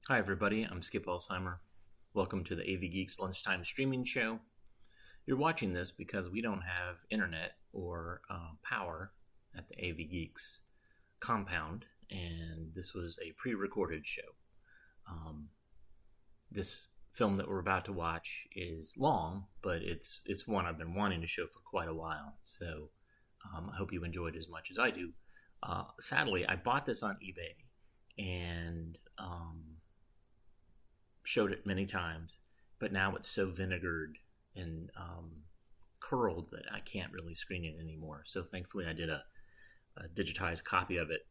Hi, everybody. I'm Skip Alzheimer. Welcome to the AV Geeks Lunchtime Streaming Show. You're watching this because we don't have internet or power at the AV Geeks compound, and this was a pre-recorded show. This film that we're about to watch is long, but it's one I've been wanting to show for quite a while, so I hope you enjoy it as much as I do. Sadly, I bought this on eBay, and showed it many times, but now it's so vinegared and curled that I can't really screen it anymore. So thankfully I did a digitized copy of it.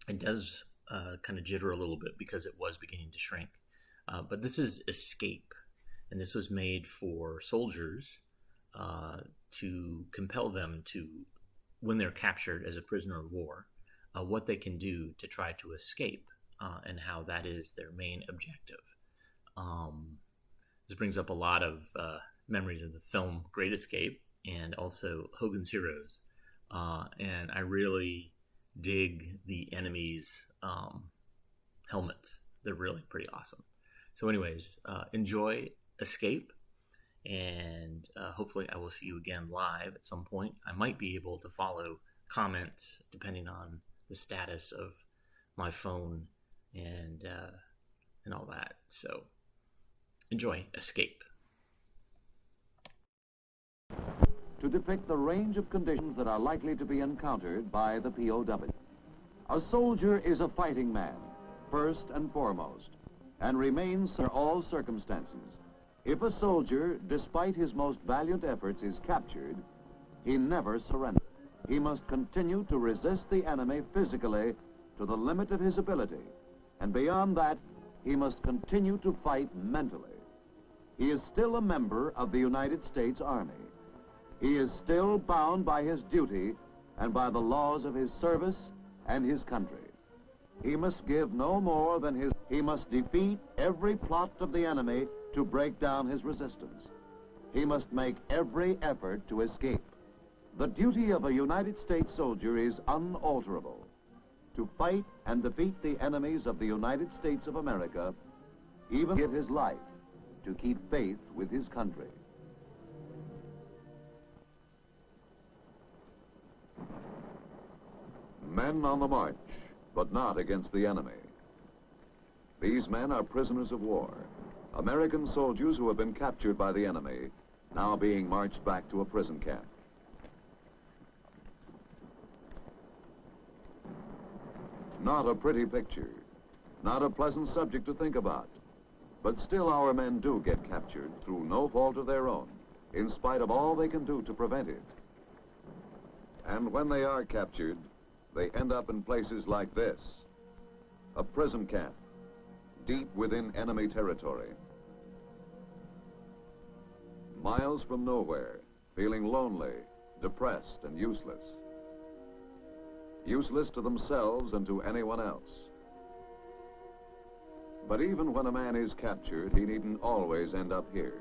It does kind of jitter a little bit because it was beginning to shrink. But this is Escape, and this was made for soldiers to compel them to, when they're captured as a prisoner of war, what they can do to try to escape, and how that is their main objective. This brings up a lot of memories of the film Great Escape and also Hogan's Heroes. And I really dig the enemies' helmets. They're really pretty awesome. So anyways, enjoy Escape, and hopefully I will see you again live at some point. I might be able to follow comments depending on the status of my phone and all that. So enjoy Escape. To depict the range of conditions that are likely to be encountered by the POW. A soldier is a fighting man, first and foremost, and remains under all circumstances. If a soldier, despite his most valiant efforts, is captured, he never surrenders. He must continue to resist the enemy physically to the limit of his ability, and beyond that, he must continue to fight mentally. He is still a member of the United States Army. He is still bound by his duty and by the laws of his service and his country. He must give no more than his... He must defeat every plot of the enemy to break down his resistance. He must make every effort to escape. The duty of a United States soldier is unalterable: to fight and defeat the enemies of the United States of America, even give his life to keep faith with his country. Men on the march, but not against the enemy. These men are prisoners of war, American soldiers who have been captured by the enemy, now being marched back to a prison camp. Not a pretty picture, not a pleasant subject to think about. But still our men do get captured through no fault of their own, in spite of all they can do to prevent it. And when they are captured, they end up in places like this: a prison camp, deep within enemy territory. Miles from nowhere, feeling lonely, depressed, and useless. Useless to themselves and to anyone else. But even when a man is captured, he needn't always end up here.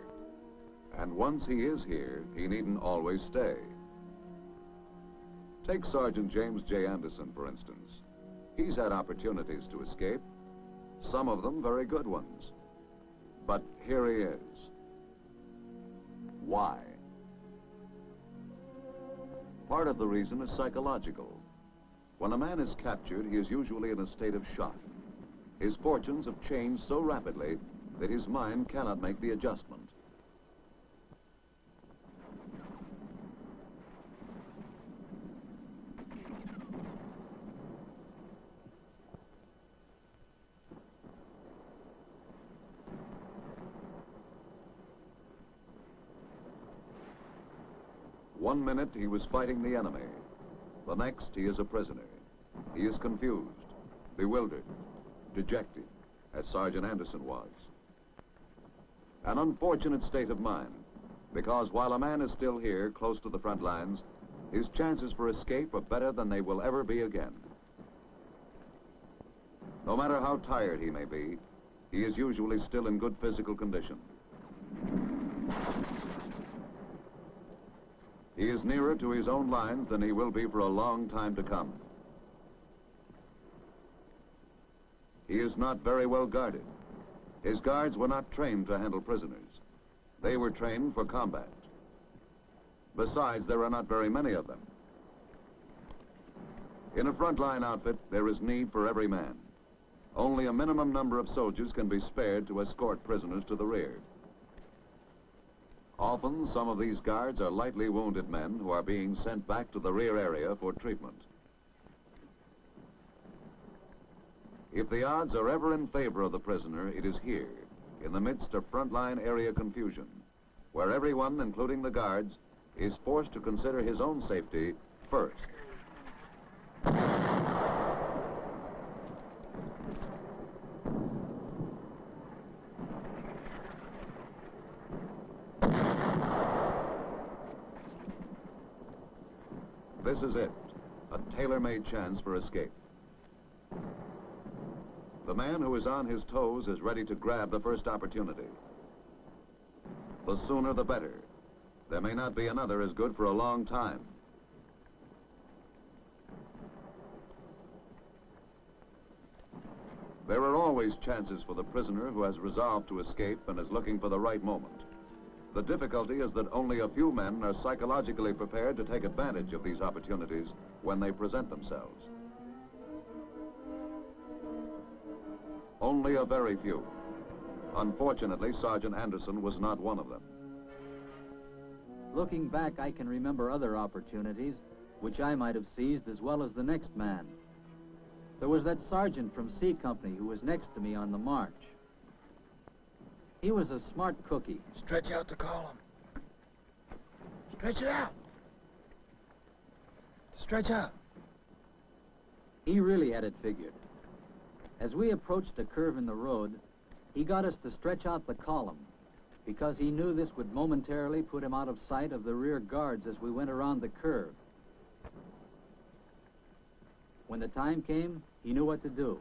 And once he is here, he needn't always stay. Take Sergeant James J. Anderson, for instance. He's had opportunities to escape, some of them very good ones. But here he is. Why? Part of the reason is psychological. When a man is captured, he is usually in a state of shock. His fortunes have changed so rapidly that his mind cannot make the adjustment. One minute he was fighting the enemy. The next he is a prisoner. He is confused, bewildered, dejected, as Sergeant Anderson was. An unfortunate state of mind, because while a man is still here, close to the front lines, his chances for escape are better than they will ever be again. No matter how tired he may be, he is usually still in good physical condition. He is nearer to his own lines than he will be for a long time to come. He is not very well guarded. His guards were not trained to handle prisoners. They were trained for combat. Besides, there are not very many of them. In a frontline outfit, there is need for every man. Only a minimum number of soldiers can be spared to escort prisoners to the rear. Often, some of these guards are lightly wounded men who are being sent back to the rear area for treatment. If the odds are ever in favor of the prisoner, it is here, in the midst of frontline area confusion, where everyone, including the guards, is forced to consider his own safety first. This is it, a tailor-made chance for escape. The man who is on his toes is ready to grab the first opportunity. The sooner the better. There may not be another as good for a long time. There are always chances for the prisoner who has resolved to escape and is looking for the right moment. The difficulty is that only a few men are psychologically prepared to take advantage of these opportunities when they present themselves. Only a very few. Unfortunately, Sergeant Anderson was not one of them. Looking back, I can remember other opportunities which I might have seized as well as the next man. There was that sergeant from C Company who was next to me on the march. He was a smart cookie. Stretch out the column. Stretch it out. Stretch out. He really had it figured. As we approached a curve in the road, he got us to stretch out the column because he knew this would momentarily put him out of sight of the rear guards as we went around the curve. When the time came, he knew what to do.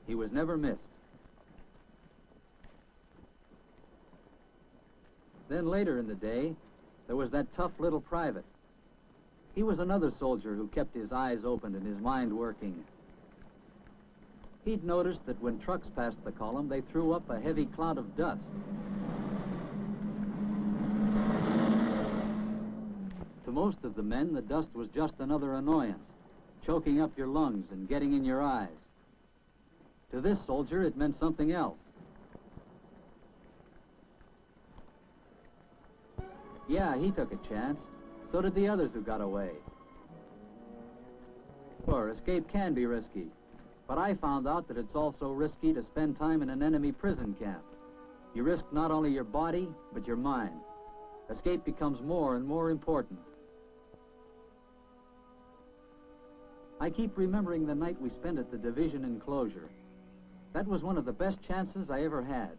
He was never missed. Then later in the day, there was that tough little private. He was another soldier who kept his eyes open and his mind working. He'd noticed that when trucks passed the column, they threw up a heavy cloud of dust. To most of the men, the dust was just another annoyance, choking up your lungs and getting in your eyes. To this soldier, it meant something else. Yeah, he took a chance. So did the others who got away. Sure, escape can be risky, but I found out that it's also risky to spend time in an enemy prison camp. You risk not only your body, but your mind. Escape becomes more and more important. I keep remembering the night we spent at the division enclosure. That was one of the best chances I ever had.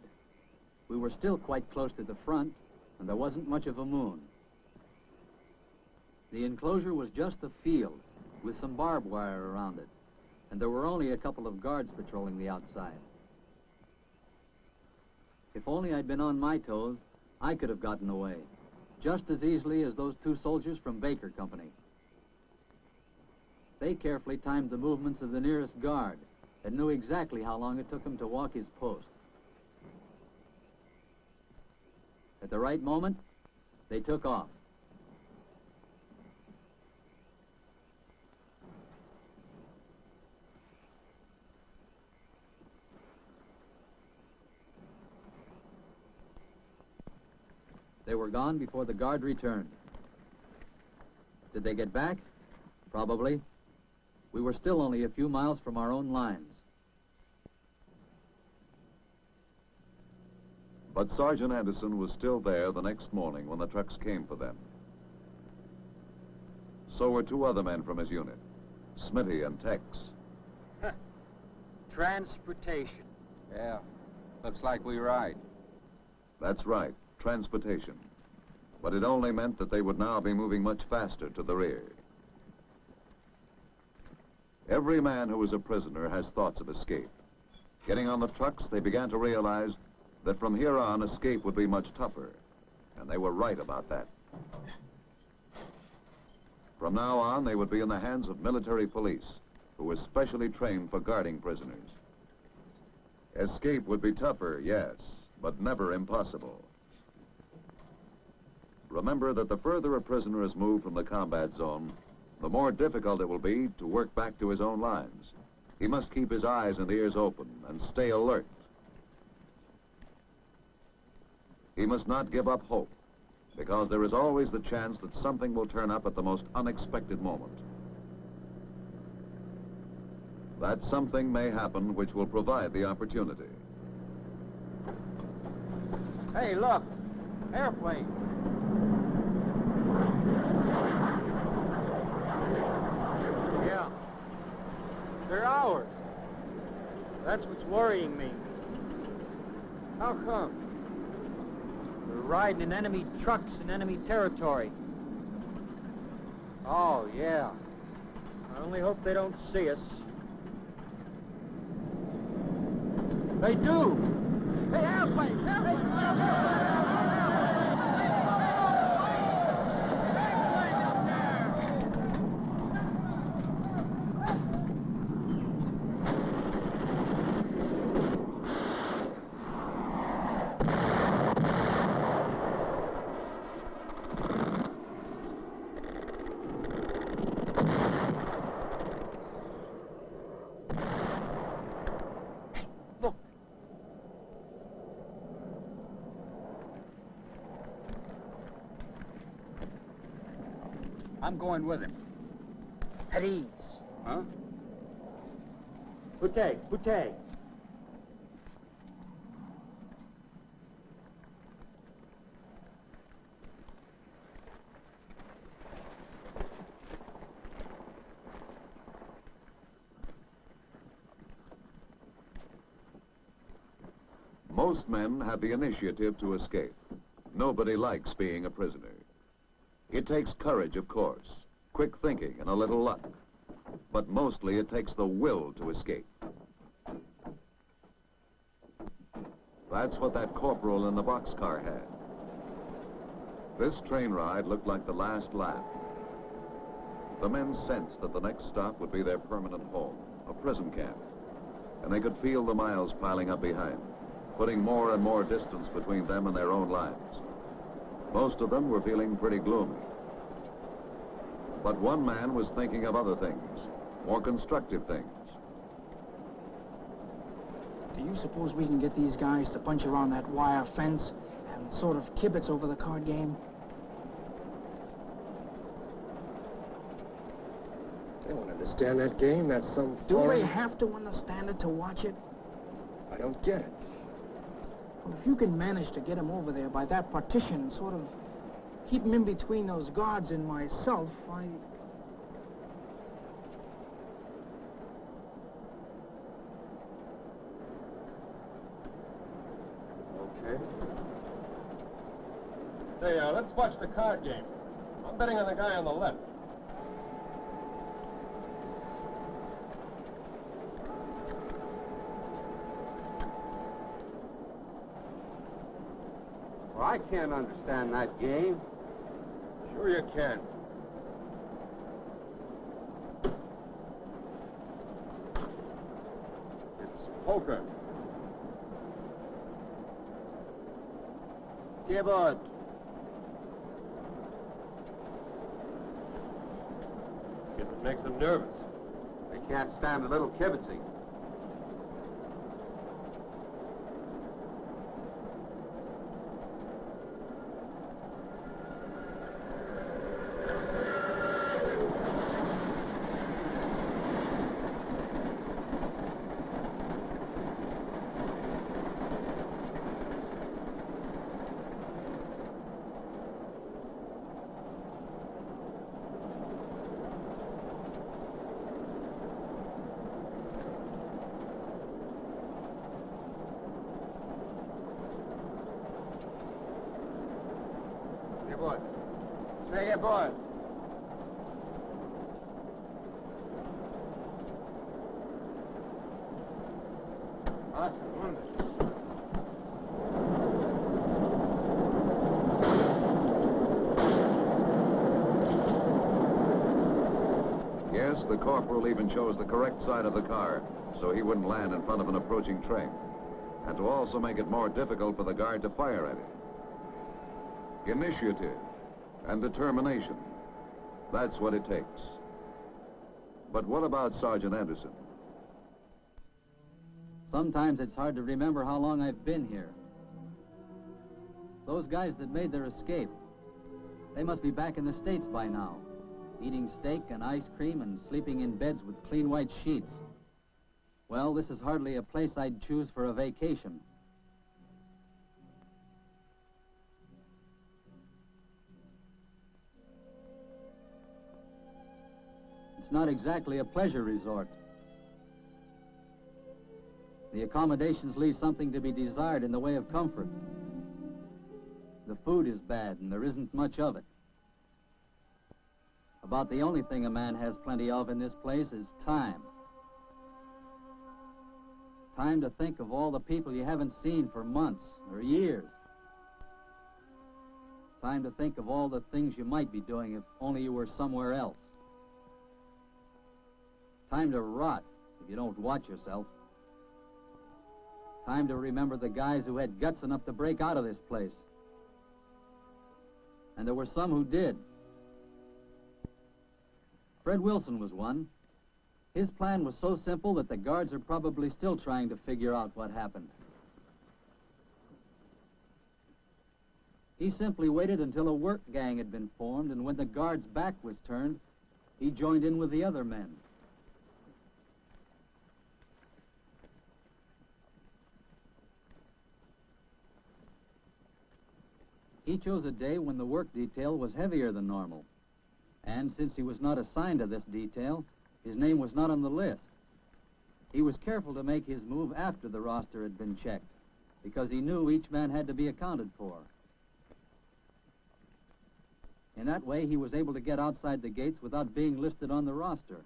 We were still quite close to the front, and there wasn't much of a moon. The enclosure was just a field with some barbed wire around it, and there were only a couple of guards patrolling the outside. If only I'd been on my toes, I could have gotten away, just as easily as those two soldiers from Baker Company. They carefully timed the movements of the nearest guard and knew exactly how long it took him to walk his post. At the right moment, they took off. They were gone before the guard returned. Did they get back? Probably. We were still only a few miles from our own lines. But Sergeant Anderson was still there the next morning when the trucks came for them. So were two other men from his unit, Smitty and Tex. Transportation. Yeah, looks like we right. That's right, transportation. But it only meant that they would now be moving much faster to the rear. Every man who is a prisoner has thoughts of escape. Getting on the trucks, they began to realize that from here on, escape would be much tougher. And they were right about that. From now on, they would be in the hands of military police, who was specially trained for guarding prisoners. Escape would be tougher, yes, but never impossible. Remember that the further a prisoner is moved from the combat zone, the more difficult it will be to work back to his own lines. He must keep his eyes and ears open and stay alert. He must not give up hope, because there is always the chance that something will turn up at the most unexpected moment. That something may happen which will provide the opportunity. Hey, look! Airplane! Yeah. They're ours. That's what's worrying me. How come? We're riding in enemy trucks in enemy territory. Oh, yeah. I only hope they don't see us. They do! Hey, airplane! Airplane! I'm going with him. At ease. Huh? Boutte, Boutte. Most men have the initiative to escape. Nobody likes being a prisoner. It takes courage, of course, quick thinking, and a little luck. But mostly it takes the will to escape. That's what that corporal in the boxcar had. This train ride looked like the last lap. The men sensed that the next stop would be their permanent home, a prison camp. And they could feel the miles piling up behind, putting more and more distance between them and their own lives. Most of them were feeling pretty gloomy. But one man was thinking of other things, more constructive things. Do you suppose we can get these guys to punch around that wire fence and sort of kibitz over the card game? They don't understand that game. That's some Do foreign... they have to understand it to watch it? I don't get it. Well, if you can manage to get him over there by that partition and sort of keep him in between those guards and myself, I... Okay. Say, let's watch the card game. I'm betting on the guy on the left. Well, I can't understand that game. Sure you can. It's poker. Gibbard. Guess it makes them nervous. They can't stand a little kibitzing. Boy. Say here, boy. That's wonderful. the corporal even chose the correct side of the car so he wouldn't land in front of an approaching train, and to also make it more difficult for the guard to fire at him. Initiative and determination. That's what it takes. But what about Sergeant Anderson? Sometimes it's hard to remember how long I've been here. Those guys that made their escape, they must be back in the States by now, eating steak and ice cream and sleeping in beds with clean white sheets. Well, this is hardly a place I'd choose for a vacation. It's not exactly a pleasure resort. The accommodations leave something to be desired in the way of comfort. The food is bad, and there isn't much of it. About the only thing a man has plenty of in this place is time. Time to think of all the people you haven't seen for months or years. Time to think of all the things you might be doing if only you were somewhere else. Time to rot if you don't watch yourself. Time to remember the guys who had guts enough to break out of this place. And there were some who did. Fred Wilson was one. His plan was so simple that the guards are probably still trying to figure out what happened. He simply waited until a work gang had been formed, and when the guard's back was turned, he joined in with the other men. He chose a day when the work detail was heavier than normal. And since he was not assigned to this detail, his name was not on the list. He was careful to make his move after the roster had been checked, because he knew each man had to be accounted for. In that way, he was able to get outside the gates without being listed on the roster.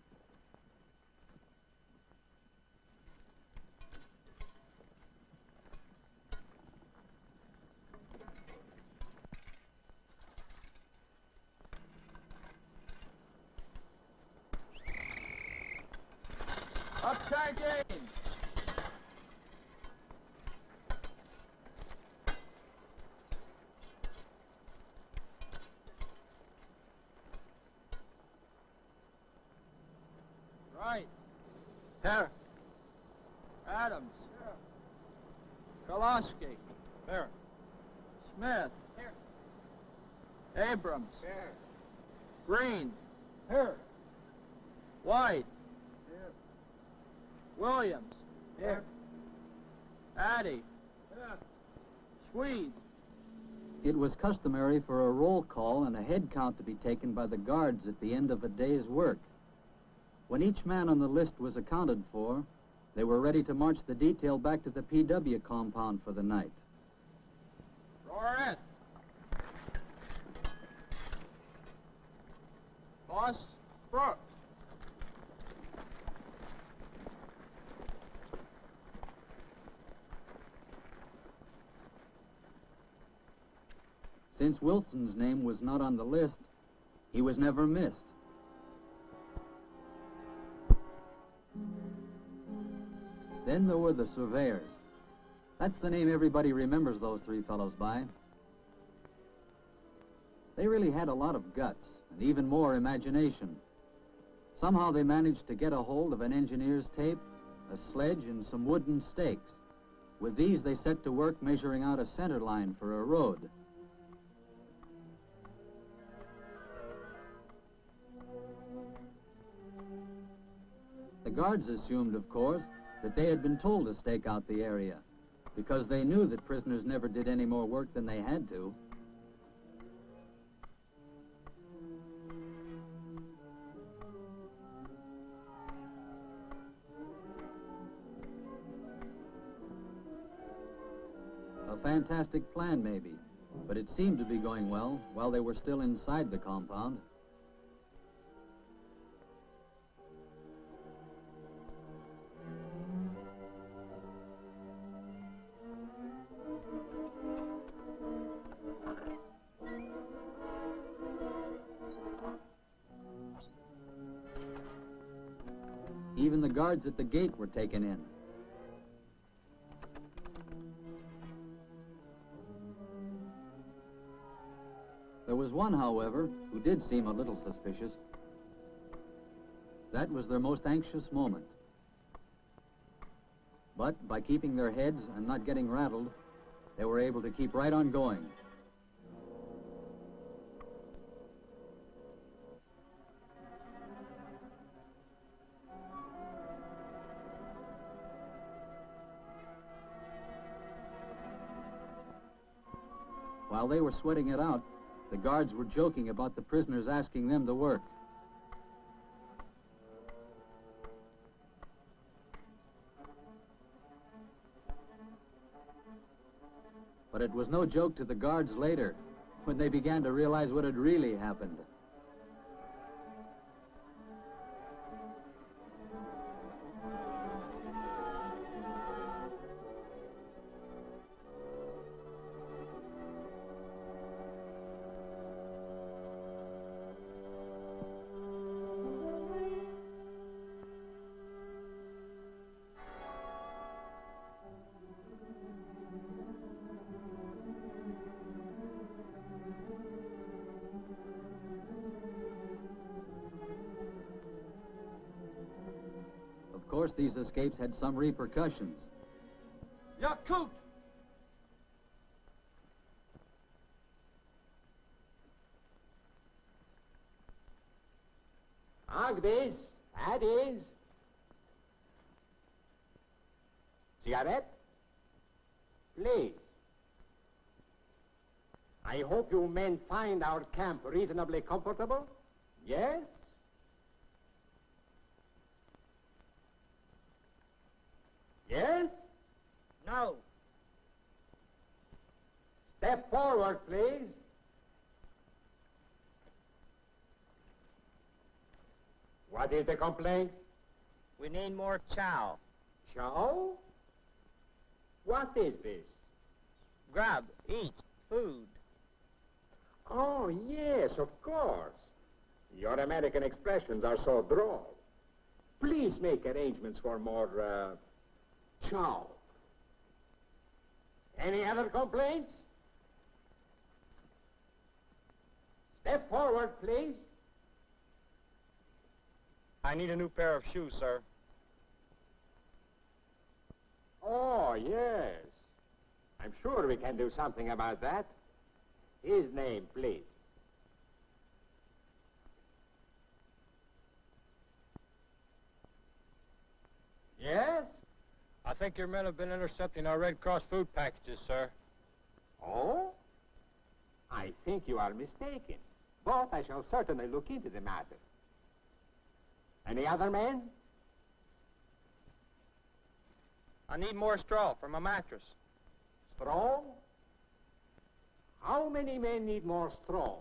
Upside game. Right. Here. Adams. Here. Koloski. Here. Smith. Here. Abrams. Here. Green. Here. White. Williams. Here. Addy. Here. Swede. It was customary for a roll call and a head count to be taken by the guards at the end of a day's work. When each man on the list was accounted for, they were ready to march the detail back to the PW compound for the night. Roar it. Boss Brooks. Since Wilson's name was not on the list, he was never missed. Then there were the surveyors. That's the name everybody remembers those three fellows by. They really had a lot of guts and even more imagination. Somehow they managed to get a hold of an engineer's tape, a sledge, and some wooden stakes. With these, they set to work measuring out a center line for a road. The guards assumed, of course, that they had been told to stake out the area, because they knew that prisoners never did any more work than they had to. A fantastic plan, maybe, but it seemed to be going well while they were still inside the compound. Even the guards at the gate were taken in. There was one, however, who did seem a little suspicious. That was their most anxious moment. But by keeping their heads and not getting rattled, they were able to keep right on going. While they were sweating it out, the guards were joking about the prisoners asking them to work. But it was no joke to the guards later, when they began to realize what had really happened. Of course, these escapes had some repercussions. Yakut! Agnes, Addis. Cigarette? Please. I hope you men find our camp reasonably comfortable. Yes? Yes? No. Step forward, please. What is the complaint? We need more chow. Chow? What is this? Grub, eat, food. Oh, yes, of course. Your American expressions are so droll. Please make arrangements for more, chow. Any other complaints? Step forward, please. I need a new pair of shoes, sir. Oh, yes. I'm sure we can do something about that. His name, please. Yes? I think your men have been intercepting our Red Cross food packages, sir. Oh? I think you are mistaken. But I shall certainly look into the matter. Any other men? I need more straw for my mattress. Straw? How many men need more straw?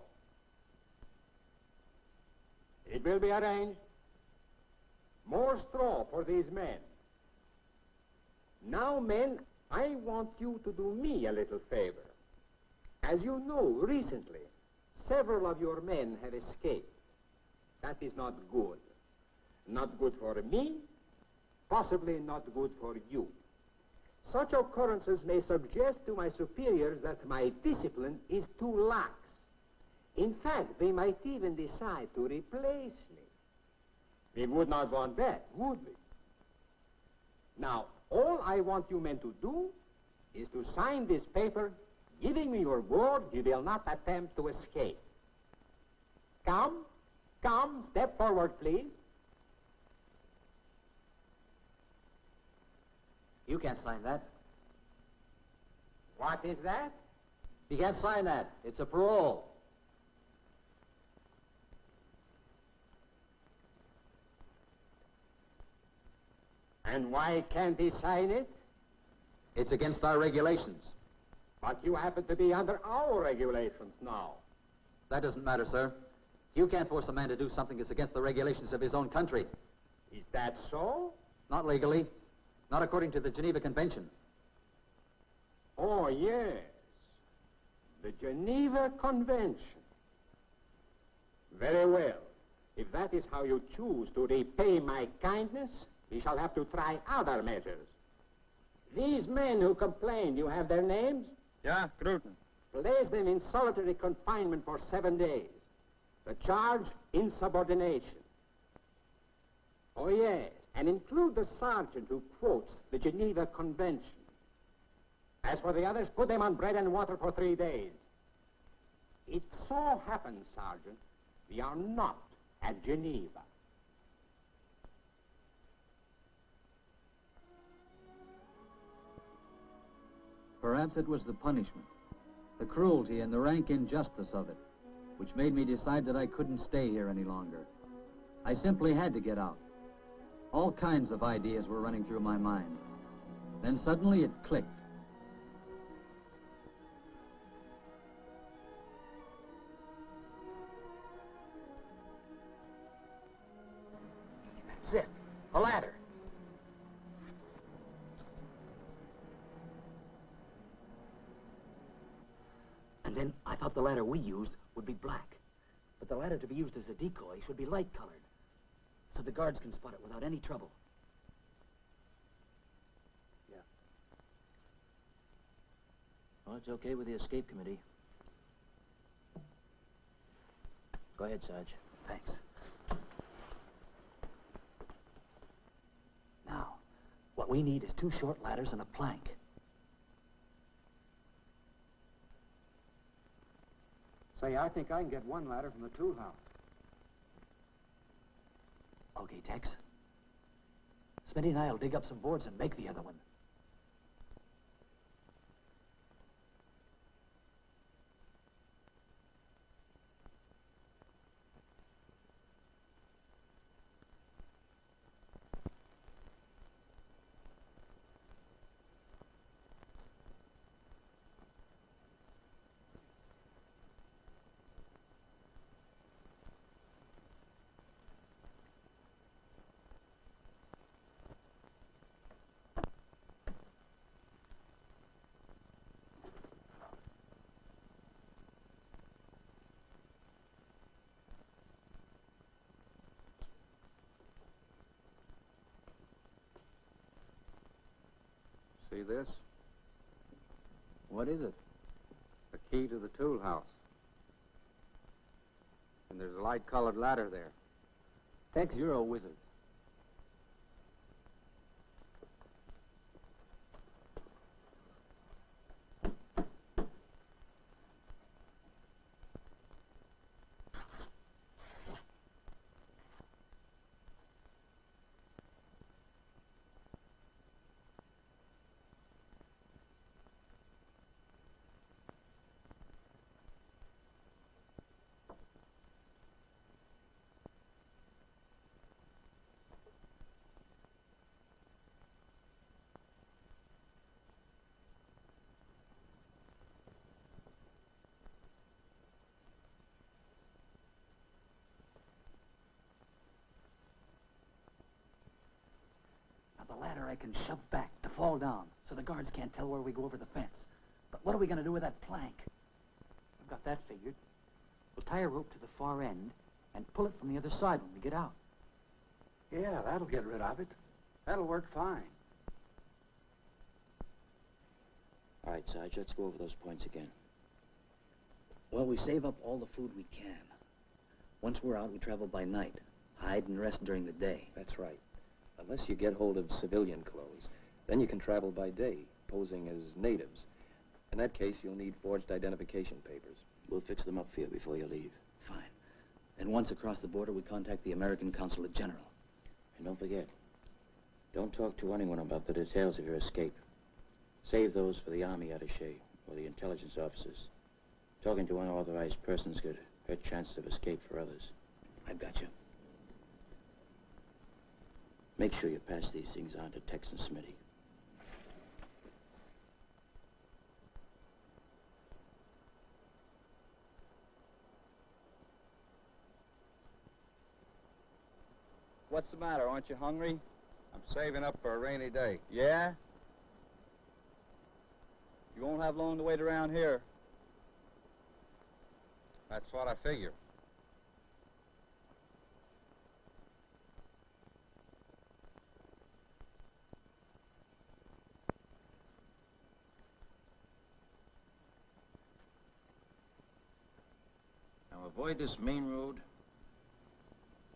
It will be arranged. More straw for these men. Now, men, I want you to do me a little favor. As you know, recently, several of your men have escaped. That is not good. Not good for me, possibly not good for you. Such occurrences may suggest to my superiors that my discipline is too lax. In fact, they might even decide to replace me. We would not want that, would we? Now, all I want you men to do is to sign this paper giving me your word you will not attempt to escape. Come, step forward, please. You can't sign that. What is that? You can't sign that. It's a parole. And why can't he sign it? It's against our regulations. But you happen to be under our regulations now. That doesn't matter, sir. You can't force a man to do something that's against the regulations of his own country. Is that so? Not legally. Not according to the Geneva Convention. Oh, yes. The Geneva Convention. Very well. If that is how you choose to repay my kindness, we shall have to try other measures. These men who complained, you have their names? Yeah, Gruden. Place them in solitary confinement for 7 days. The charge, insubordination. Oh, yes, and include the sergeant who quotes the Geneva Convention. As for the others, put them on bread and water for 3 days. It so happens, Sergeant, we are not at Geneva. Perhaps it was the punishment, the cruelty and the rank injustice of it, which made me decide that I couldn't stay here any longer. I simply had to get out. All kinds of ideas were running through my mind. Then suddenly it clicked. That's it. A ladder. And then I thought the ladder we used would be black. But the ladder to be used as a decoy should be light-colored, so the guards can spot it without any trouble. Yeah. Well, it's okay with the escape committee. Go ahead, Sarge. Thanks. Now, what we need is 2 short ladders and a plank. Say, I think I can get 1 ladder from the tool house. Okay, Tex. Smitty and I will dig up some boards and make the other one. See this? What is it? The key to the tool house. And there's a light-colored ladder there. Tex, you're a wizard. Now, the ladder I can shove back to fall down, so the guards can't tell where we go over the fence. But what are we going to do with that plank? I've got that figured. We'll tie a rope to the far end and pull it from the other side when we get out. Yeah, that'll get rid of it. That'll work fine. All right, Sarge, let's go over those points again. Well, we save up all the food we can. Once we're out, we travel by night. Hide and rest during the day. That's right. Unless you get hold of civilian clothes. Then you can travel by day, posing as natives. In that case, you'll need forged identification papers. We'll fix them up for you before you leave. Fine. And once across the border, we contact the American Consulate General. And don't forget, don't talk to anyone about the details of your escape. Save those for the army attaché or the intelligence officers. Talking to unauthorized persons could hurt chances of escape for others. I've got you. Make sure you pass these things on to Tex and Smitty. What's the matter? Aren't you hungry? I'm saving up for a rainy day. Yeah? You won't have long to wait around here. That's what I figure. Avoid this main road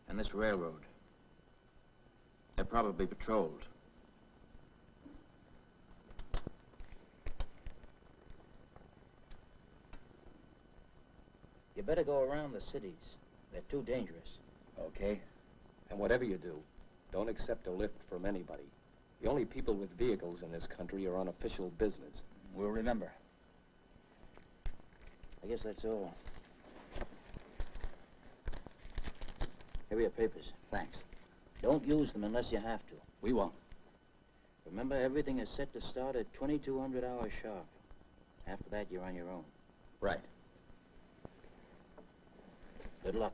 and this railroad. They're probably patrolled. You better go around the cities. They're too dangerous. Okay. And whatever you do, don't accept a lift from anybody. The only people with vehicles in this country are on official business. We'll remember. I guess that's all. Here are your papers. Thanks. Don't use them unless you have to. We won't. Remember, everything is set to start at 2200 hours sharp. After that, you're on your own. Right. Good luck.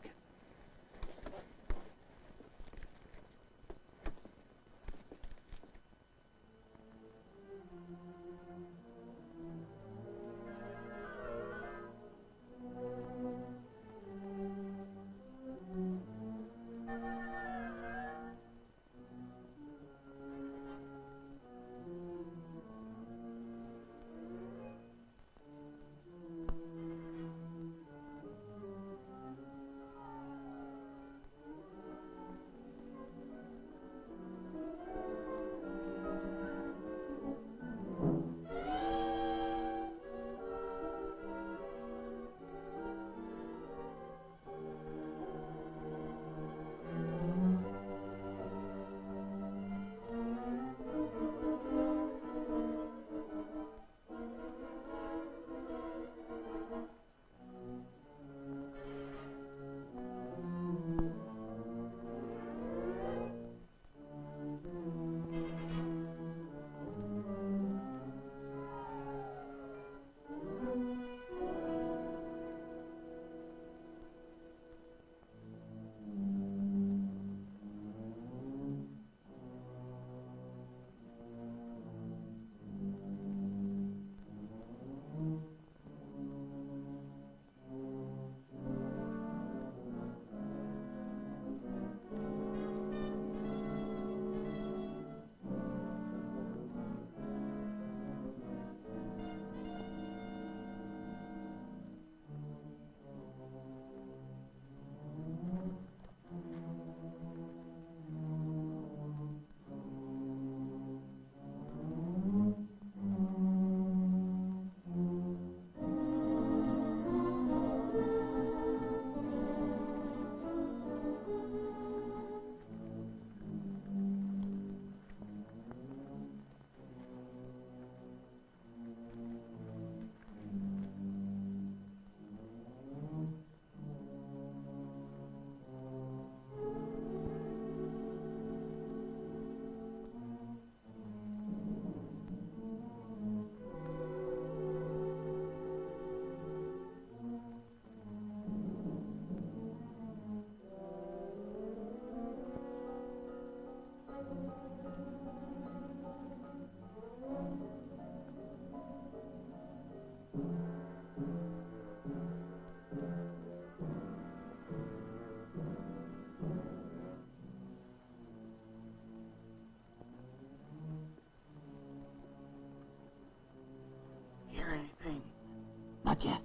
Not yet.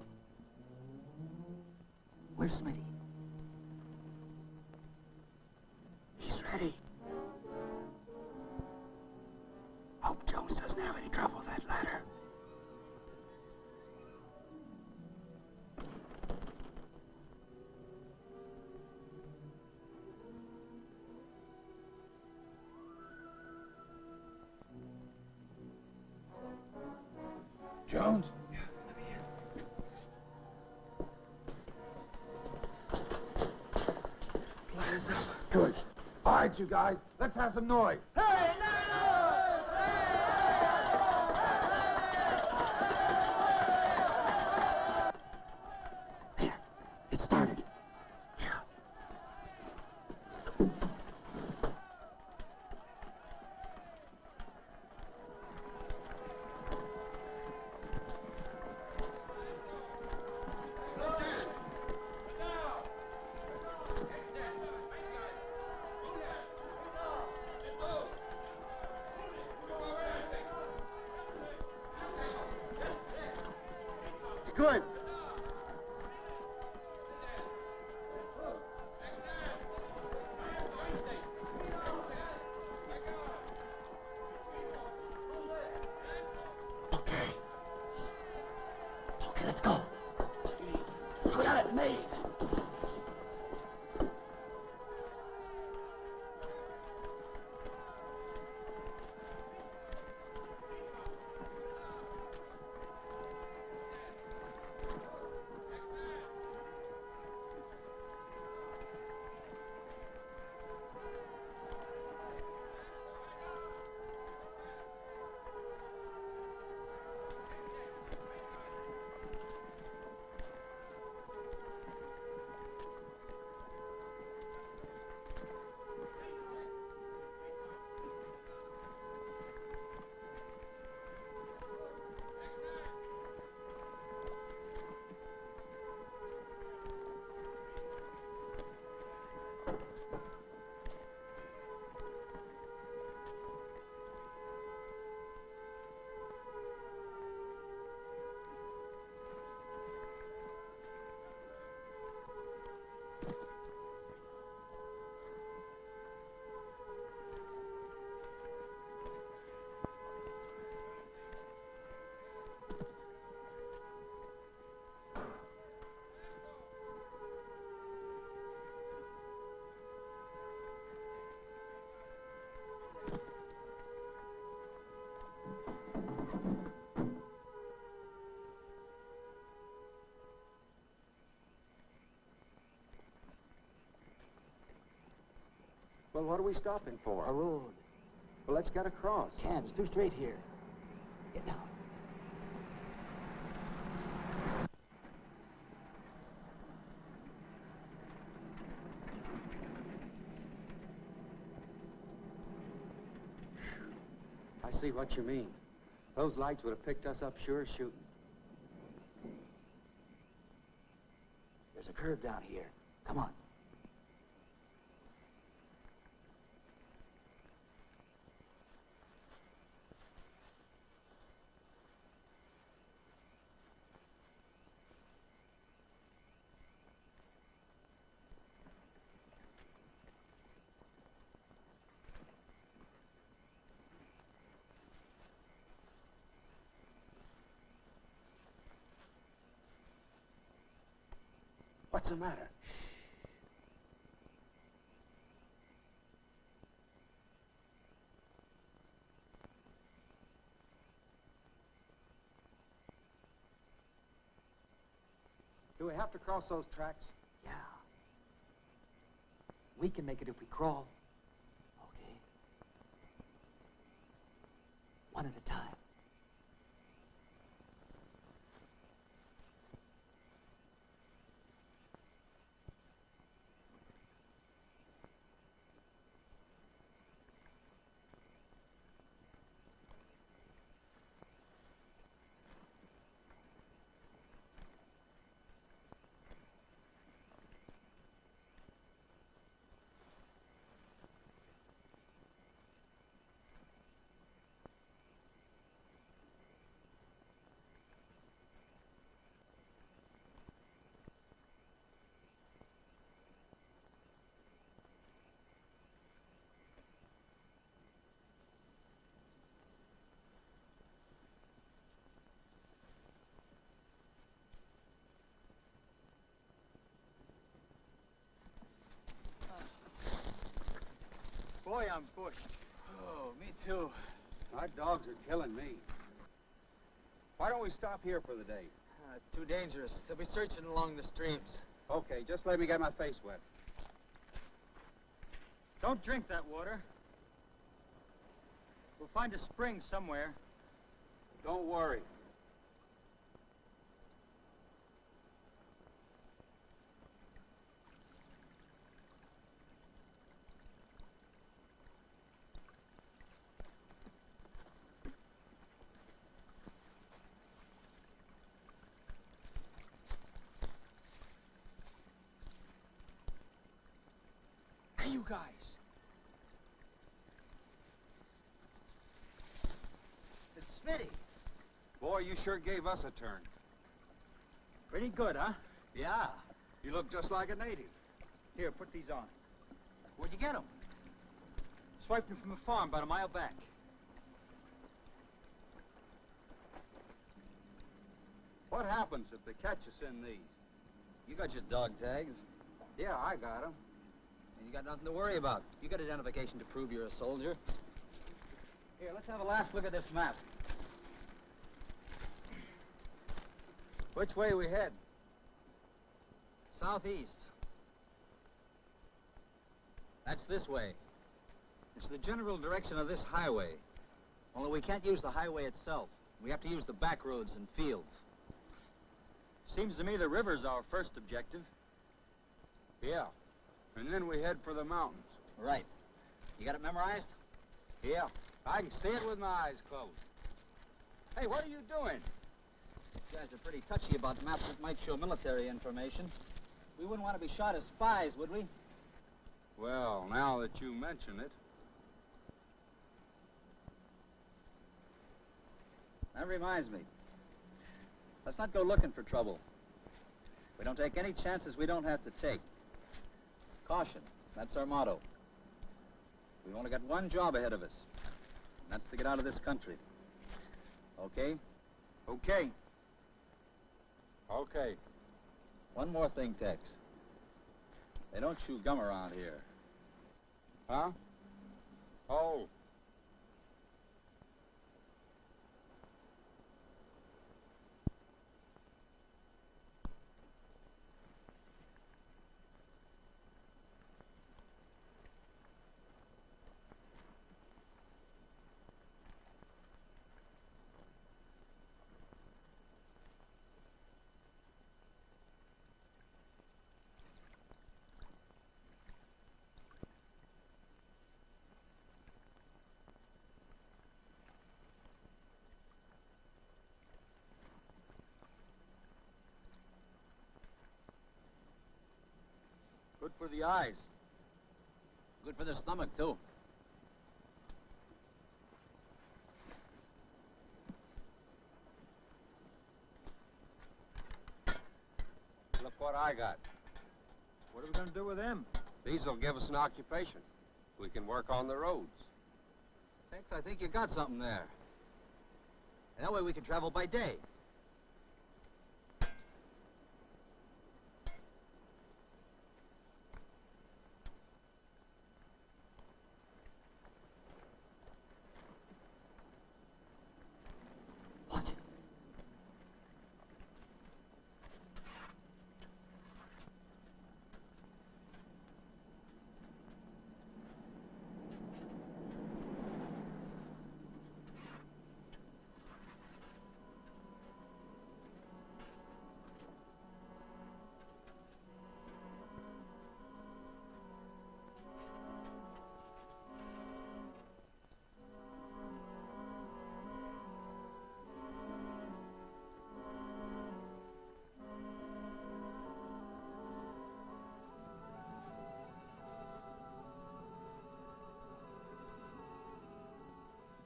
Where's Smitty? He's ready. Hope Jones doesn't have any trouble with that ladder. Jones? Good. All right, you guys, let's have some noise. Hey, There, it started. Good. let's go. Look at it, Maeve. Well, what are we stopping for? A road. Well, let's get across. Can't. It's too straight here. Get down. I see what you mean. Those lights would have picked us up sure as shooting. There's a curve down here. Come on. What's the matter? Do we have to cross those tracks? Yeah. We can make it if we crawl. Okay. One at a time. Boy, I'm bushed. Oh, me too. My dogs are killing me. Why don't we stop here for the day? Too dangerous. They'll be searching along the streams. Okay, just let me get my face wet. Don't drink that water. We'll find a spring somewhere. Don't worry. Hey, you guys. It's Smitty. Boy, you sure gave us a turn. Pretty good, huh? Yeah. You look just like a native. Here, put these on. Where'd you get them? Swiped them from a farm about a mile back. What happens if they catch us in these? You got your dog tags. Yeah, I got 'em. And you got nothing to worry about. You got identification to prove you're a soldier. Here, let's have a last look at this map. Which way we head? Southeast. That's this way. It's the general direction of this highway. Only we can't use the highway itself. We have to use the back roads and fields. Seems to me the river's our first objective. Yeah. And then we head for the mountains. Right. You got it memorized? Yeah. I can see it with my eyes closed. Hey, what are you doing? You guys are pretty touchy about maps that might show military information. We wouldn't want to be shot as spies, would we? Well, now that you mention it. That reminds me. Let's not go looking for trouble. We don't take any chances we don't have to take. Caution. That's our motto. We've only got one job ahead of us. And that's to get out of this country. Okay? Okay. Okay. One more thing, Tex. They don't chew gum around here. Huh? Oh. Good for the eyes. Good for the stomach, too. Look what I got. What are we going to do with them? These will give us an occupation. We can work on the roads. Tex, I think you got something there. That way we can travel by day.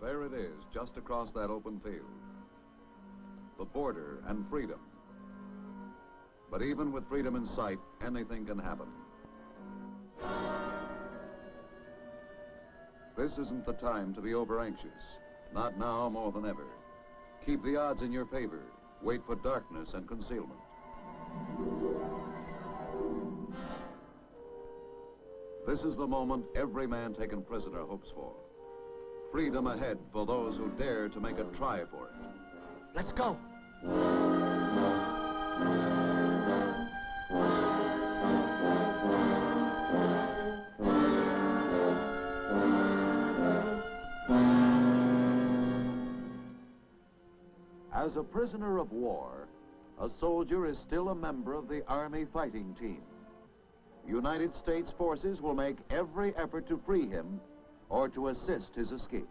There it is, just across that open field. The border and freedom. But even with freedom in sight, anything can happen. This isn't the time to be over-anxious. Not now more than ever. Keep the odds in your favor. Wait for darkness and concealment. This is the moment every man taken prisoner hopes for. Freedom ahead for those who dare to make a try for it. Let's go. As a prisoner of war, a soldier is still a member of the Army fighting team. United States forces will make every effort to free him or to assist his escape.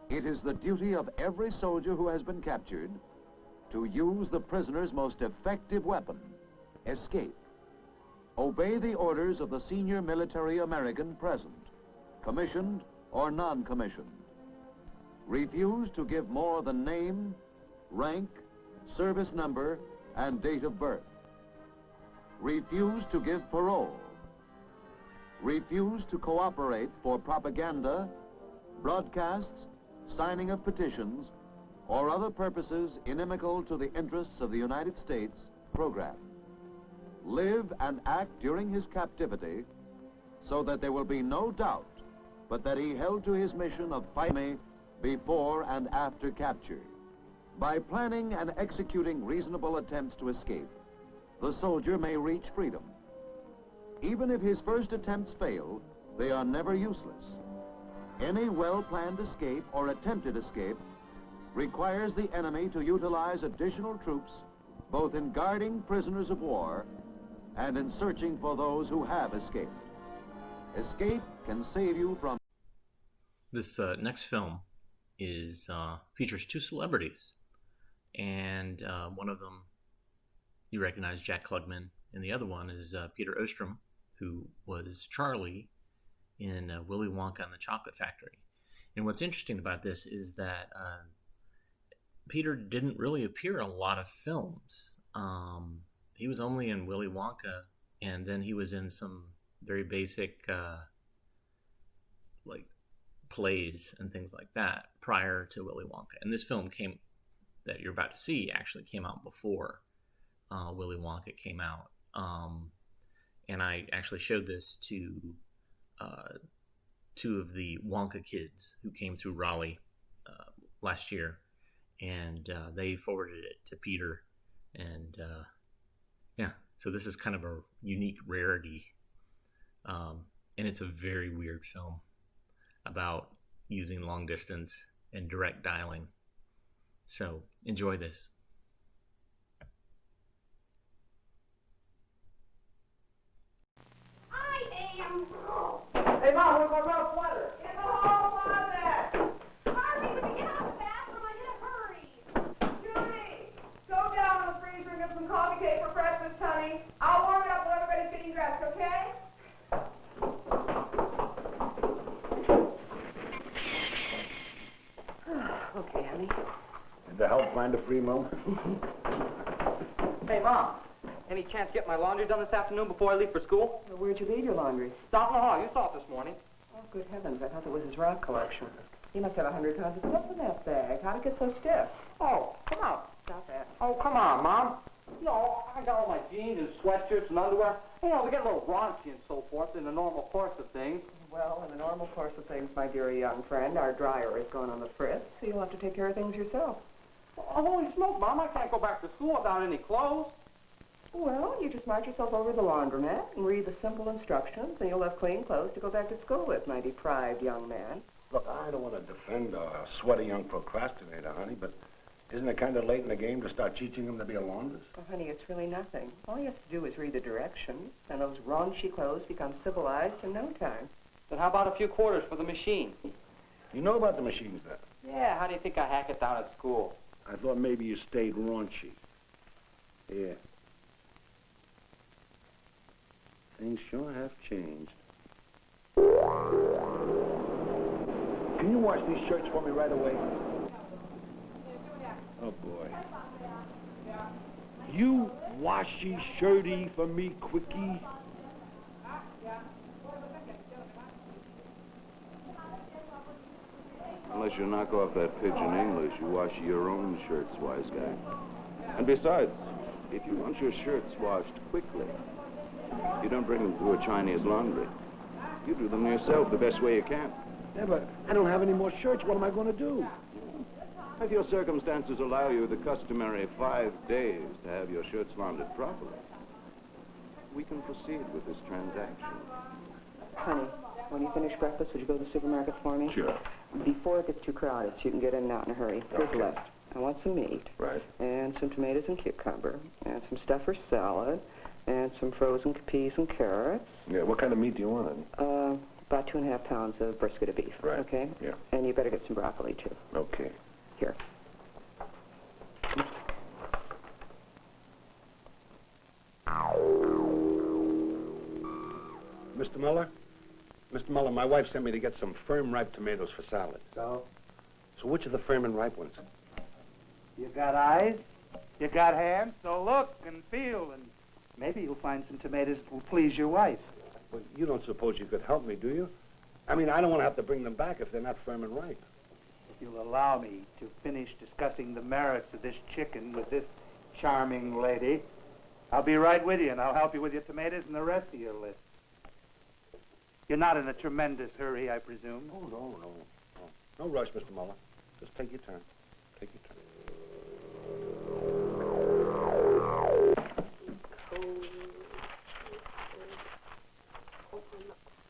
It is the duty of every soldier who has been captured to use the prisoner's most effective weapon, escape. Obey the orders of the senior military American present, commissioned or non-commissioned. Refuse to give more than name, rank, service number, and date of birth. Refuse to give parole. Refuse to cooperate for propaganda, broadcasts, signing of petitions, or other purposes inimical to the interests of the United States, program. Live and act during his captivity so that there will be no doubt but that he held to his mission of fighting before and after capture. By planning and executing reasonable attempts to escape, the soldier may reach freedom. Even if his first attempts fail, they are never useless. Any well-planned escape or attempted escape requires the enemy to utilize additional troops, both in guarding prisoners of war and in searching for those who have escaped. Escape can save you from... This next film features two celebrities, and one of them you recognize, Jack Klugman, and the other one is Peter Ostrom, who was Charlie in Willy Wonka and the Chocolate Factory. And what's interesting about this is that Peter didn't really appear in a lot of films. He was only in Willy Wonka, and then he was in some very basic like plays and things like that prior to Willy Wonka. And this film that you're about to see actually came out before Willy Wonka came out. And I actually showed this to two of the Wonka kids who came through Raleigh last year, and they forwarded it to Peter. And yeah, so this is kind of a unique rarity, and it's a very weird film about using long distance and direct dialing. So enjoy this. Hey, Mom, where's my rough sweater? In the hall closet. Harvey, when you get out of the bathroom, I'm in a hurry. Judy, go down to the freezer and get some coffee cake for breakfast, honey. I'll warm it up while everybody's getting dressed, okay? Okay, honey. Did the help find a free mo? Hey, Mom. Any chance to get my laundry done this afternoon before I leave for school? Well, where'd you leave your laundry? Down in the hall. You saw it this morning. Oh, good heavens. I thought it was his rock collection. He must have 100 pounds of stuff in that bag. How'd it get so stiff? Oh, come on. Stop that. Oh, come on, Mom. You know, I got all my jeans and sweatshirts and underwear. You know, they get a little raunchy and so forth in the normal course of things. Well, in the normal course of things, my dear young friend, our dryer is gone on the fritz, so you'll have to take care of things yourself. Oh, holy smoke, Mom. I can't go back to school without any clothes. Well, you just march yourself over to the laundromat and read the simple instructions, and you'll have clean clothes to go back to school with, my deprived young man. Look, I don't want to defend a sweaty young procrastinator, honey, but isn't it kind of late in the game to start teaching him to be a laundress? Well, honey, it's really nothing. All you have to do is read the directions, and those raunchy clothes become civilized in no time. Then how about a few quarters for the machine? You know about the machines, then? Yeah, how do you think I hack it down at school? I thought maybe you stayed raunchy. Yeah. Things sure have changed. Can you wash these shirts for me right away? Oh, boy. You washy shirty for me, quickie? Unless you knock off that pigeon English, you wash your own shirts, wise guy. And besides, if you want your shirts washed quickly, you don't bring them through a Chinese laundry. You do them yourself the best way you can. Yeah, but I don't have any more shirts. What am I going to do? If your circumstances allow you the customary 5 days to have your shirts laundered properly, we can proceed with this transaction. Honey, when you finish breakfast, would you go to the supermarket for me? Sure. Before it gets too crowded, so you can get in and out in a hurry. Here's the list. I want some meat. Right. And some tomatoes and cucumber. And some stuff for salad. And some frozen peas and carrots. Yeah, what kind of meat do you want? About 2.5 pounds of brisket of beef. Right. Okay? Yeah. And you better get some broccoli, too. Okay. Here. Mr. Muller? Mr. Muller, my wife sent me to get some firm ripe tomatoes for salad. So? So which are the firm and ripe ones? You got eyes, you got hands, so look and feel, and maybe you'll find some tomatoes that will please your wife. Well, you don't suppose you could help me, do you? I mean, I don't want to have to bring them back if they're not firm and ripe. you'll allow me to finish discussing the merits of this chicken with this charming lady, I'll be right with you, and I'll help you with your tomatoes and the rest of your list. You're not in a tremendous hurry, I presume? Oh, no. No rush, Mr. Muller. Just take your turn. Take your turn.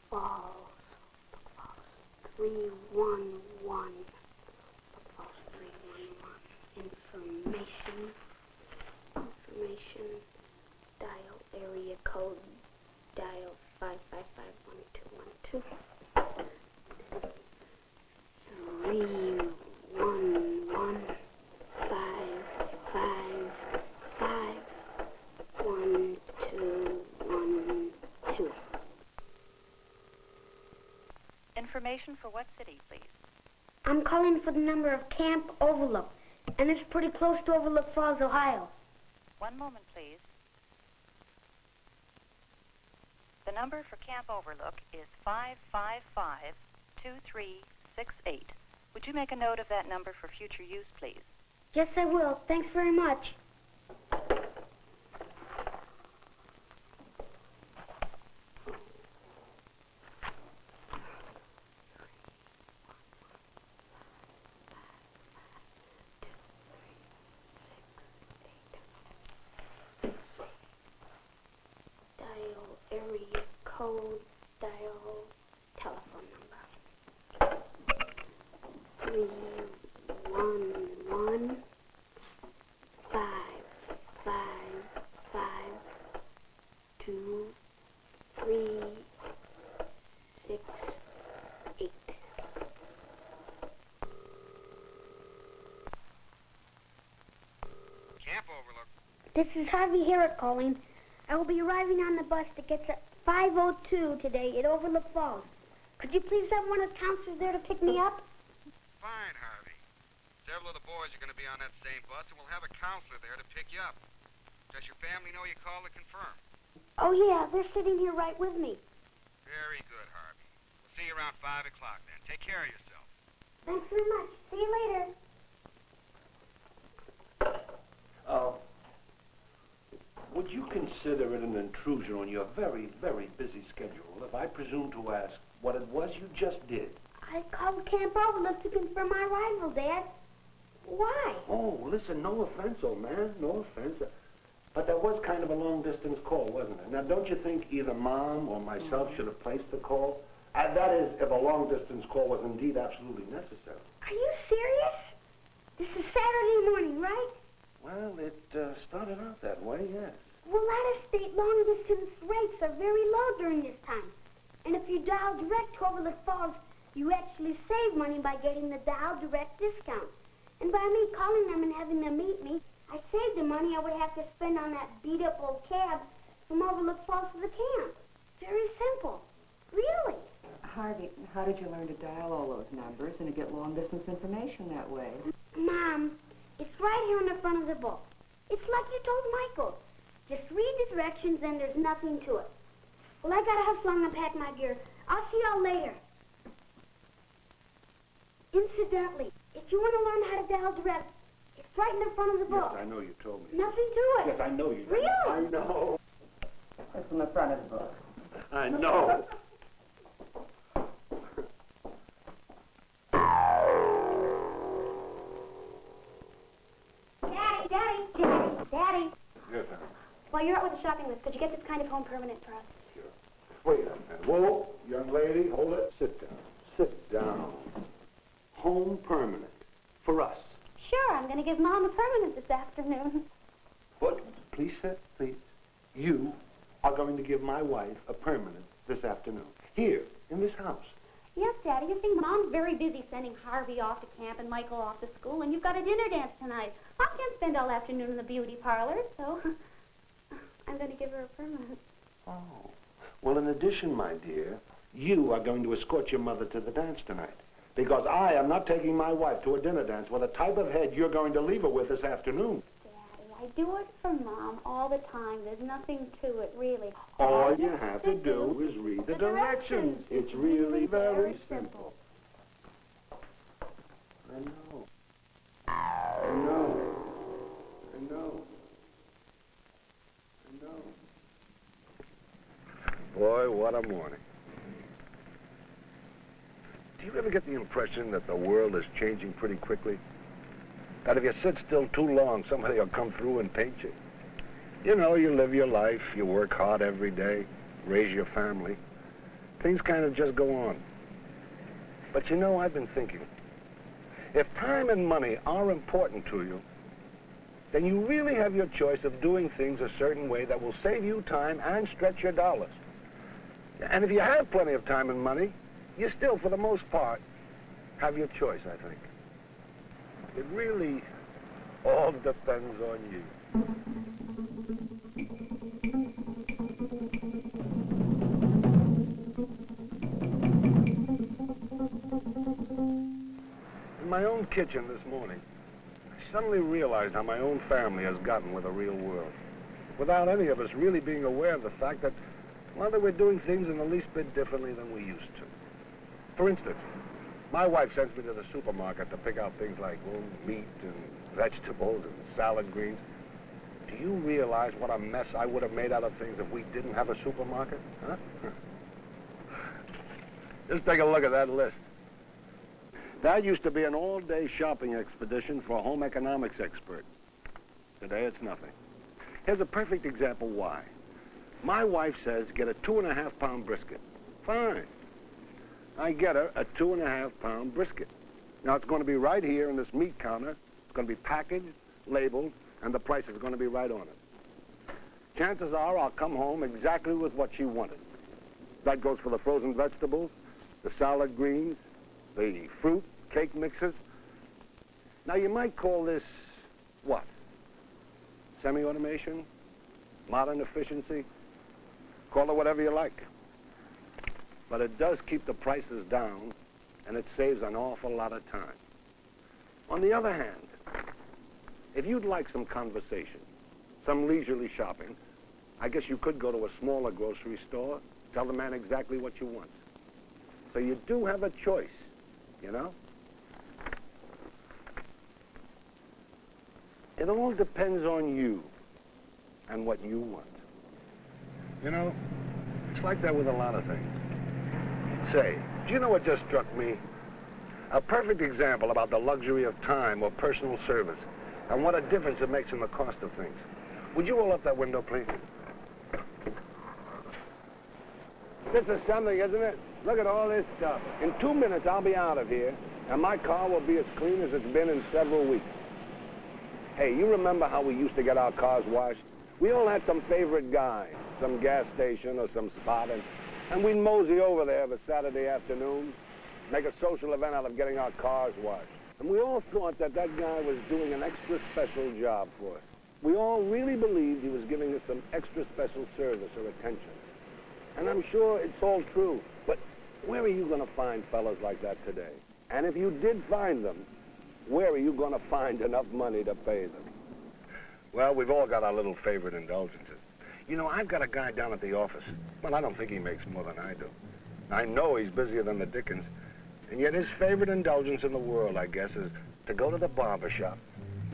Falls. 311. 311. Information. Dial area code. Dial 5551212. 311 555 1212. Information for what city, please? I'm calling for the number of Camp Overlook, and it's pretty close to Overlook Falls, Ohio. One moment, please. The number for Camp Overlook is 555-2368. Would you make a note of that number for future use, please? Yes, I will. Thanks very much. Dial area code, dial telephone number. 311 555 2368. Camp Overlook. This is Harvey Herrick calling. I will be arriving on the bus that gets at 5:02 today at Overlook Falls. Could you please have one of the counselors there to pick me up? Fine, Harvey. Several of the boys are going to be on that same bus, and we'll have a counselor there to pick you up. Does your family know you called to confirm? Oh, yeah, they're sitting here right with me. Very good, Harvey. We'll see you around 5 o'clock then. Take care of yourself. Thanks very much. See you later. Would you consider it an intrusion on your very, very busy schedule if I presume to ask what it was you just did? I called Camp Overlook to confirm my arrival, Dad. Why? Oh, listen, no offense, old man, no offense. But that was kind of a long-distance call, wasn't it? Now, don't you think either Mom or myself should have placed the call? That is, if a long-distance call was indeed absolutely necessary. Are you serious? This is Saturday morning, right? Well, it started out that way, yes. Well, out of state long-distance rates are very low during this time. And if you dial direct to Overlook Falls, you actually save money by getting the dial direct discount. And by me calling them and having them meet me, I saved the money I would have to spend on that beat-up old cab from Overlook Falls to the camp. Very simple. Really. Harvey, how did you learn to dial all those numbers and to get long-distance information that way? Mom, it's right here in the front of the book. It's like you told Michael. Just read the directions and there's nothing to it. Well, I gotta hustle on and pack my gear. I'll see y'all later. Incidentally, if you want to learn how to dial direct, it's right in the front of the book. Yes, I know you told me. Nothing to it. Yes, I know you did. Really? I know. It's in the front of the book. I know. Daddy. Yes, honey. While you're out with the shopping list, could you get this kind of home permanent for us? Wait a minute. Whoa, young lady, hold it. Sit down. Sit down. Home permanent. For us. Sure, I'm going to give Mom a permanent this afternoon. What? Please sit, please. You are going to give my wife a permanent this afternoon. Here, in this house. Yes, Daddy. You see, Mom's very busy sending Harvey off to camp and Michael off to school, and you've got a dinner dance tonight. Mom can't spend all afternoon in the beauty parlor, so I'm going to give her a permanent. Oh. Well, in addition, my dear, you are going to escort your mother to the dance tonight. Because I am not taking my wife to a dinner dance with the type of head you're going to leave her with this afternoon. Daddy, I do it for Mom all the time. There's nothing to it, really. All you have to do is read the directions. It's really very simple. I know. I know. I know. I know. Boy, what a morning. Do you ever get the impression that the world is changing pretty quickly? That if you sit still too long, somebody will come through and paint you? You know, you live your life, you work hard every day, raise your family. Things kind of just go on. But you know, I've been thinking, if time and money are important to you, then you really have your choice of doing things a certain way that will save you time and stretch your dollars. And if you have plenty of time and money, you still, for the most part, have your choice, I think. It really all depends on you. In my own kitchen this morning, I suddenly realized how my own family has gotten with the real world, without any of us really being aware of the fact that, well, that we're doing things in the least bit differently than we used to. For instance, my wife sends me to the supermarket to pick out things like, well, meat and vegetables and salad greens. Do you realize what a mess I would have made out of things if we didn't have a supermarket? Huh? Just take a look at that list. That used to be an all-day shopping expedition for a home economics expert. Today, it's nothing. Here's a perfect example why. My wife says get a 2.5-pound brisket. Fine. I get her a 2.5-pound brisket. Now, it's going to be right here in this meat counter. It's going to be packaged, labeled, and the price is going to be right on it. Chances are I'll come home exactly with what she wanted. That goes for the frozen vegetables, the salad greens, the fruit, cake mixes. Now, you might call this, what? Semi-automation? Modern efficiency? Call it whatever you like. But it does keep the prices down, and it saves an awful lot of time. On the other hand, if you'd like some conversation, some leisurely shopping, I guess you could go to a smaller grocery store, tell the man exactly what you want. So you do have a choice, you know? It all depends on you and what you want. You know, it's like that with a lot of things. Say, do you know what just struck me? A perfect example about the luxury of time or personal service and what a difference it makes in the cost of things. Would you roll up that window, please? This is something, isn't it? Look at all this stuff. In 2 minutes, I'll be out of here, and my car will be as clean as it's been in several weeks. Hey, you remember how we used to get our cars washed? We all had some favorite guy, some gas station or some spot, and we'd mosey over there of a Saturday afternoon, make a social event out of getting our cars washed. And we all thought that that guy was doing an extra special job for us. We all really believed he was giving us some extra special service or attention. And I'm sure it's all true. But where are you going to find fellows like that today? And if you did find them, where are you going to find enough money to pay them? Well, we've all got our little favorite indulgences. You know, I've got a guy down at the office. Well, I don't think he makes more than I do. I know he's busier than the dickens. And yet his favorite indulgence in the world, I guess, is to go to the barber shop,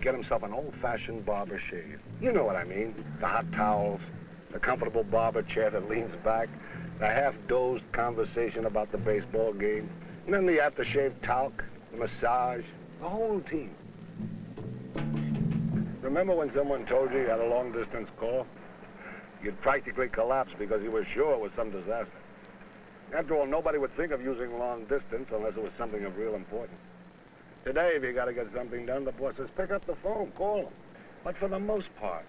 get himself an old-fashioned barber shave. You know what I mean. The hot towels, the comfortable barber chair that leans back, the half-dozed conversation about the baseball game, and then the aftershave talc, the massage, the whole team. Remember when someone told you you had a long-distance call? You'd practically collapse because you were sure it was some disaster. After all, nobody would think of using long distance unless it was something of real importance. Today, if you got to get something done, the boss says, pick up the phone, call him. But for the most part,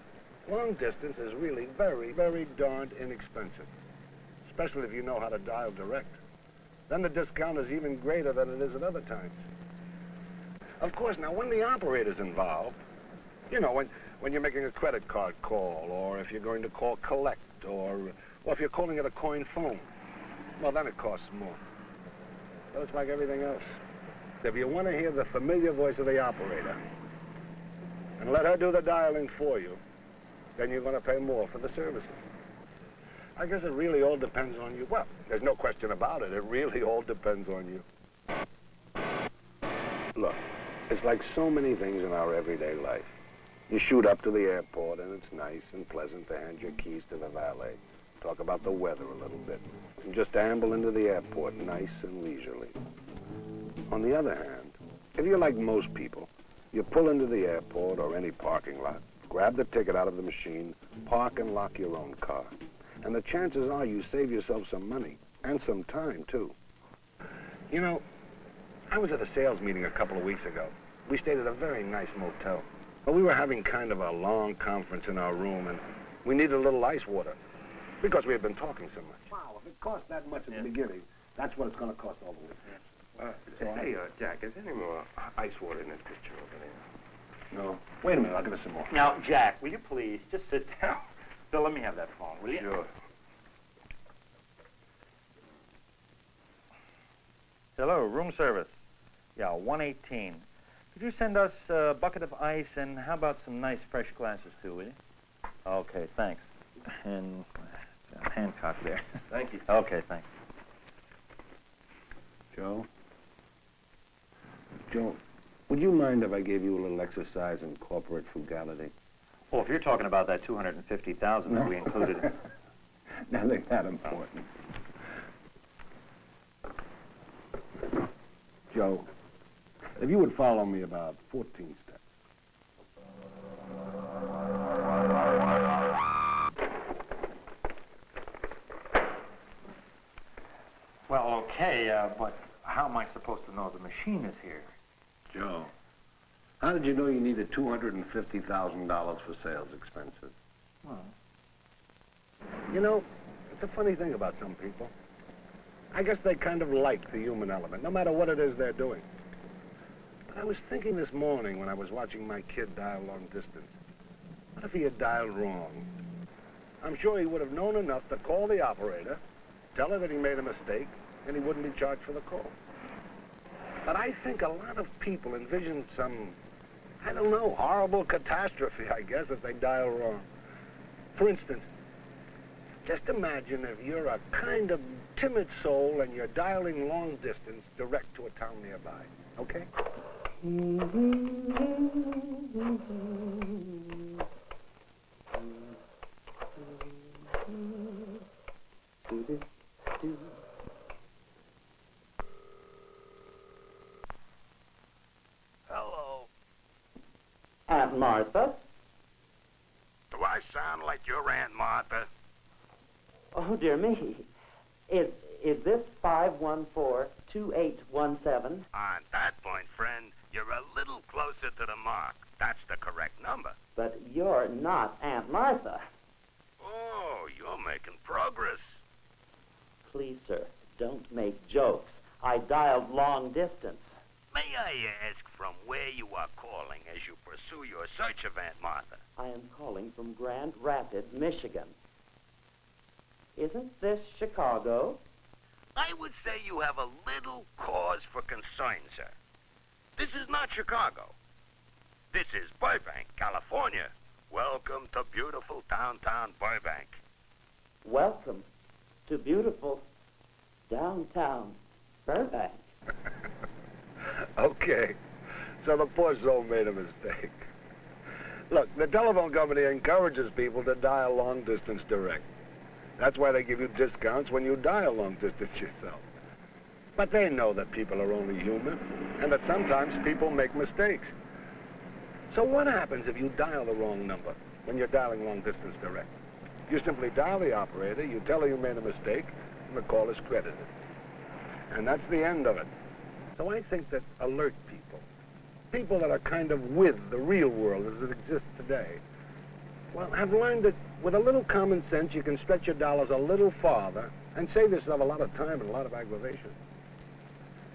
long distance is really very, very darned inexpensive, especially if you know how to dial direct. Then the discount is even greater than it is at other times. Of course, now, when the operator's involved, you know, when you're making a credit card call, or if you're going to call collect, or if you're calling it a coin phone, well, then it costs more. But it's like everything else. If you want to hear the familiar voice of the operator and let her do the dialing for you, then you're going to pay more for the services. I guess it really all depends on you. Well, there's no question about it. It really all depends on you. Look, It's like so many things in our everyday life. You shoot up to the airport, and it's nice and pleasant to hand your keys to the valet, talk about the weather a little bit, and just amble into the airport nice and leisurely. On the other hand, if you're like most people, you pull into the airport or any parking lot, grab the ticket out of the machine, park and lock your own car. And the chances are you save yourself some money, and some time, too. You know, I was at a sales meeting a couple of weeks ago. We stayed at a very nice motel. But we were having kind of a long conference in our room, and we needed a little ice water because we had been talking so much. Wow, if it cost that much at the beginning, that's what it's going to cost all the way. Hey, Jack, is there any more ice water in this picture over there? No. Wait a minute, I'll get us some more. Now, Jack, will you please just sit down? Bill, let me have that phone, will you? Sure. Hello, room service. Yeah, 118. Could you send us a bucket of ice and how about some nice fresh glasses, too, will you? Okay, thanks. And Hancock there. Thank you. Okay, thanks. Joe? Joe, would you mind if I gave you a little exercise in corporate frugality? Oh, if you're talking about that $250,000 that we included. Nothing that important. Joe, if you would follow me about 14 steps. Well, okay, but how am I supposed to know the machine is here? Joe, how did you know you needed $250,000 for sales expenses? Well, you know, it's a funny thing about some people. I guess they kind of like the human element, no matter what it is they're doing. But I was thinking this morning when I was watching my kid dial long distance, what if he had dialed wrong? I'm sure he would have known enough to call the operator, tell her that he made a mistake, and he wouldn't be charged for the call. But I think a lot of people envision some, I don't know, horrible catastrophe, I guess, if they dial wrong. For instance, just imagine if you're a kind of timid soul and you're dialing long distance direct to a town nearby, okay? Hello. Aunt Martha? Do I sound like your Aunt Martha? Oh, dear me. Is this 514-2817? On that point, friend, you're a little closer to the mark. That's the correct number. But you're not Aunt Martha. Oh, you're making progress. Please, sir, don't make jokes. I dialed long distance. May I ask from where you are calling as you pursue your search of Aunt Martha? I am calling from Grand Rapids, Michigan. Isn't this Chicago? I would say you have a little cause for concern, sir. This is not Chicago. This is Burbank, California. Welcome to beautiful downtown Burbank. Welcome to beautiful downtown Burbank. Okay, so the poor soul made a mistake. Look, the telephone company encourages people to dial long distance direct. That's why they give you discounts when you dial long distance yourself. But they know that people are only human, and that sometimes people make mistakes. So what happens if you dial the wrong number when you're dialing long distance direct? You simply dial the operator, you tell her you made a mistake, and the call is credited. And that's the end of it. So I think that alert people, people that are kind of with the real world as it exists today, well, have learned that with a little common sense, you can stretch your dollars a little farther and save yourself a lot of time and a lot of aggravation.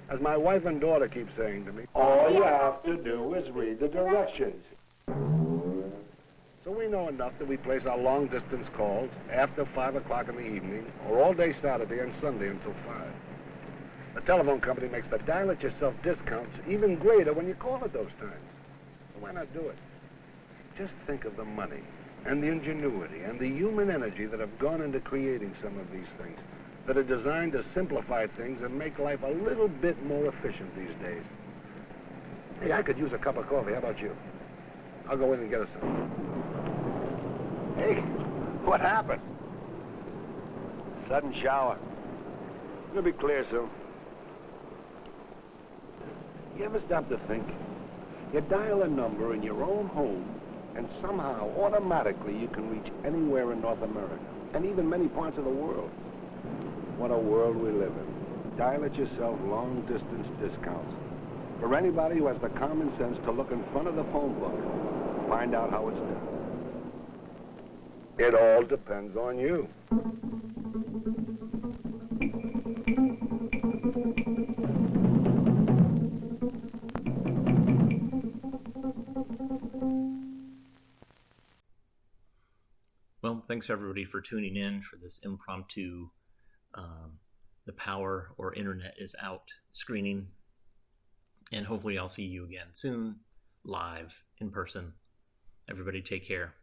As my wife and daughter keep saying to me, all you have to do is read the directions. So we know enough that we place our long-distance calls after 5 o'clock in the evening or all day Saturday and Sunday until 5. The telephone company makes the dial-it-yourself discounts even greater when you call at those times. So why not do it? Just think of the money and the ingenuity and the human energy that have gone into creating some of these things that are designed to simplify things and make life a little bit more efficient these days. Hey, I could use a cup of coffee. How about you? I'll go in and get us some. Hey, what happened? Sudden shower. It'll be clear soon. You ever stop to think? You dial a number in your own home, and somehow, automatically, you can reach anywhere in North America, and even many parts of the world. What a world we live in. Dial it yourself long-distance discounts. For anybody who has the common sense to look in front of the phone book, find out how it's done. It all depends on you. Well, thanks everybody for tuning in for this impromptu The Power or Internet is Out screening. And hopefully I'll see you again soon, live, in person. Everybody take care.